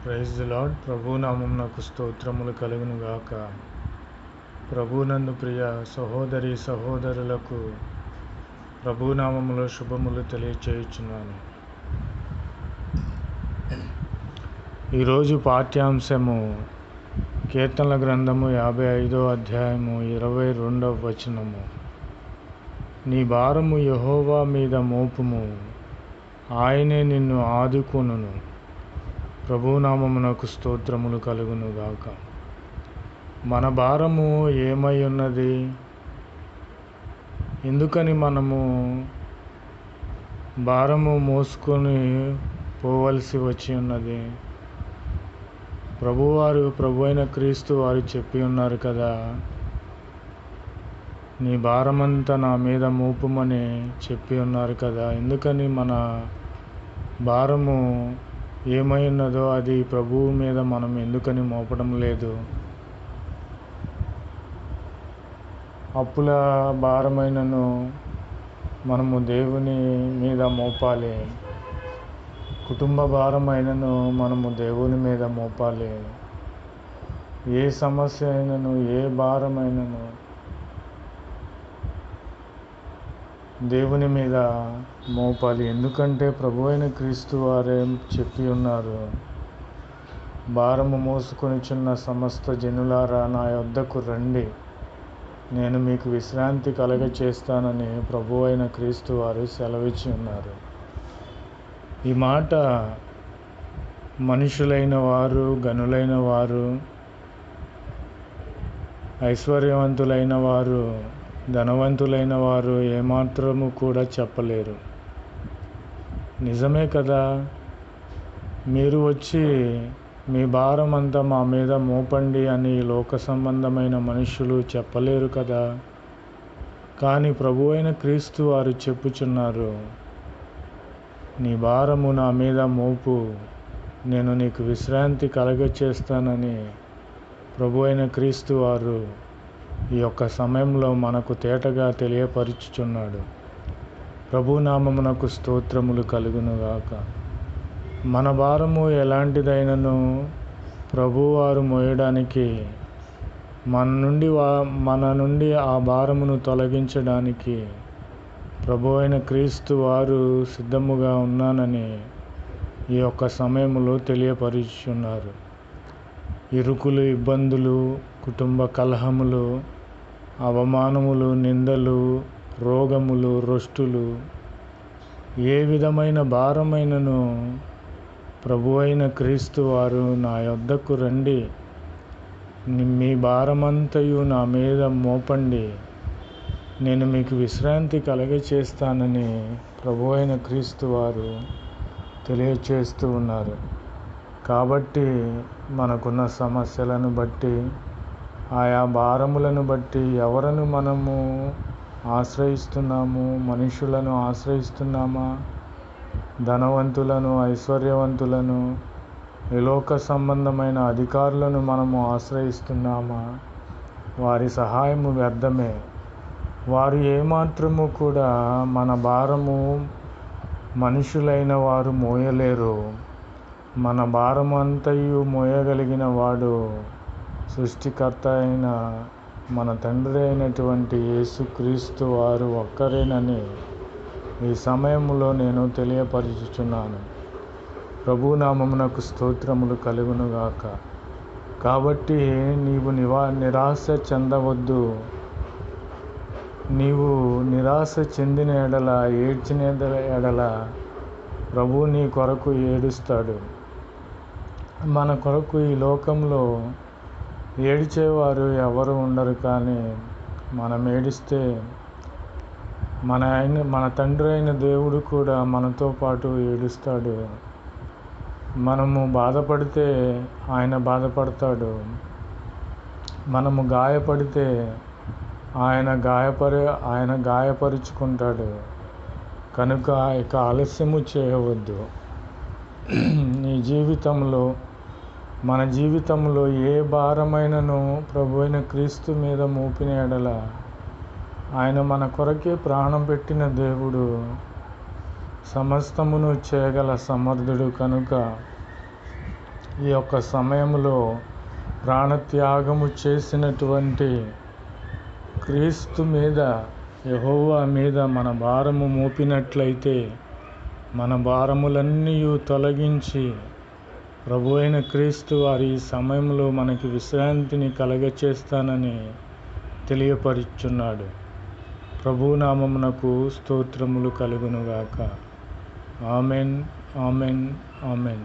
Praise the lord. ప్రభునామమునకు స్తోత్రములు కలుగును గాక. ప్రభునందు ప్రియ సహోదరి సహోదరులకు ప్రభునామములో శుభములు తెలియచేయుచున్నాను. ఈరోజు పాఠ్యాంశము కీర్తనల గ్రంథము 55వ అధ్యాయము 22వ వచనము. నీ భారము యెహోవా మీద మోపుము, ఆయనే నిన్ను ఆదుకొనును. ప్రభునామమునకు స్తోత్రములు కలుగును గాక. మన భారము ఏమై ఉన్నది? ఎందుకని మనము భారము మోసుకొని పోవలసి వచ్చి ఉన్నది? ప్రభు అయిన క్రీస్తు వారు చెప్పి ఉన్నారు కదా, నీ భారమంతా నా మీద మోపుమని చెప్పి ఉన్నారు కదా. ఎందుకని మన భారము ఏమై ఉన్నదో అది ప్రభువు మీద మనం ఎందుకని మోపడం లేదు? అప్పుల భారమైనను మనము దేవుని మీద మోపాలి. కుటుంబ భారమైనను మనము దేవుని మీద మోపాలి. ఏ సమస్య అయినను ఏ భారమైనను దేవుని మీద మోపాలి. ఎందుకంటే ప్రభు అయిన క్రీస్తు వారే చెప్పి ఉన్నారు, భారము మోసుకొనిచున్న సమస్త జనులారా నా యొద్దకు రండి, నేను మీకు విశ్రాంతి కలగచేస్తానని ప్రభు అయిన క్రీస్తు వారు సెలవిచ్చి ఉన్నారు. ఈ మాట మనుషులైన వారు, గనులైన వారు, ఐశ్వర్యవంతులైన వారు, ధనవంతులైన వారు ఏమాత్రము కూడా చెప్పలేరు. నిజమే కదా. మీరు వచ్చి మీ భారం అంతా మా మీద మోపండి అని లోక సంబంధమైన మనుషులు చెప్పలేరు కదా. కానీ ప్రభు అయిన క్రీస్తు వారు చెప్పుచున్నారు, నీ భారము నా మీద మోపు, నేను నీకు విశ్రాంతి కలగచేస్తానని ప్రభు అయిన క్రీస్తు వారు ఈ యొక్క సమయంలో మనకు తేటగా తెలియపరుచుచున్నాడు. ప్రభునామమునకు స్తోత్రములు కలుగునుగాక. మన భారము ఎలాంటిదైనను ప్రభువారు మోయడానికి, మన నుండి ఆ భారమును తొలగించడానికి ప్రభు అయిన క్రీస్తు వారు సిద్ధముగా ఉన్నానని ఈ యొక్క సమయంలో తెలియపరుచుచున్నారు. ఇరుకులు, ఇబ్బందులు, కుటుంబ కలహములు, అవమానములు, నిందలు, రోగములు, రొష్టులు, ఏ విధమైన భారమైనను ప్రభు అయిన క్రీస్తు వారు నా యొద్దకు రండి, మీ భారమంతయు నా మీద మోపండి, నేను మీకు విశ్రాంతి కలగచేస్తానని ప్రభు అయిన క్రీస్తు వారు తెలియచేస్తూ ఉన్నారు. కాబట్టి మనకున్న సమస్యలను బట్టి, ఆయా భారములను బట్టి ఎవరను మనము ఆశ్రయిస్తున్నాము? మనుషులను ఆశ్రయిస్తున్నామా? ధనవంతులను, ఐశ్వర్యవంతులను, ఈ లోక సంబంధమైన అధికారులను మనము ఆశ్రయిస్తున్నామా? వారి సహాయము వ్యర్థమే. వారు ఏమాత్రము కూడా మన భారము మనుషులైన వారు మోయలేరు. మన భారము అంతయు మోయగలిగిన వాడు సృష్టికర్త అయిన మన తండ్రి అయినటువంటి యేసుక్రీస్తు వారు ఒక్కరేనని ఈ సమయంలో నేను తెలియపరుచుచున్నాను. ప్రభునామమునకు స్తోత్రములు కలుగునుగాక. కాబట్టి నీవు నిరాశ చెందవద్దు. నీవు నిరాశ చెందిన ఎడల, ఏడ్చిన ఎడల ప్రభు నీ కొరకు ఏడుస్తాడు. మన కొరకు ఈ లోకంలో ఏడిచేవారు ఎవరు ఉండరు. కానీ మనం ఏడిస్తే మన తండ్రి అయిన దేవుడు కూడా మనతో పాటు ఏడుస్తాడు. మనము బాధపడితే ఆయన బాధపడతాడు. మనము గాయపడితే ఆయన గాయపరుచుకుంటాడు. కనుక ఇక ఆలస్యము చేయవద్దు. మన జీవితంలో ఏ భారమైనను ప్రభు అయిన క్రీస్తు మీద మోపిన ఎడల, ఆయన మన కొరకే ప్రాణం పెట్టిన దేవుడు, సమస్తమును చేయగల సమర్థుడు. కనుక ఈ యొక్క సమయంలో ప్రాణత్యాగము చేసినటువంటి క్రీస్తు మీద, యెహోవా మీద మన భారము మోపినట్లయితే మన భారములన్నీ తొలగించి ప్రభు అయిన క్రీస్తు వారి ఈ సమయంలో మనకి విశ్రాంతిని కలగచేస్తానని తెలియపరుచున్నాడు. ప్రభునామమునకు స్తోత్రములు కలుగునుగాక. Amen, amen, amen.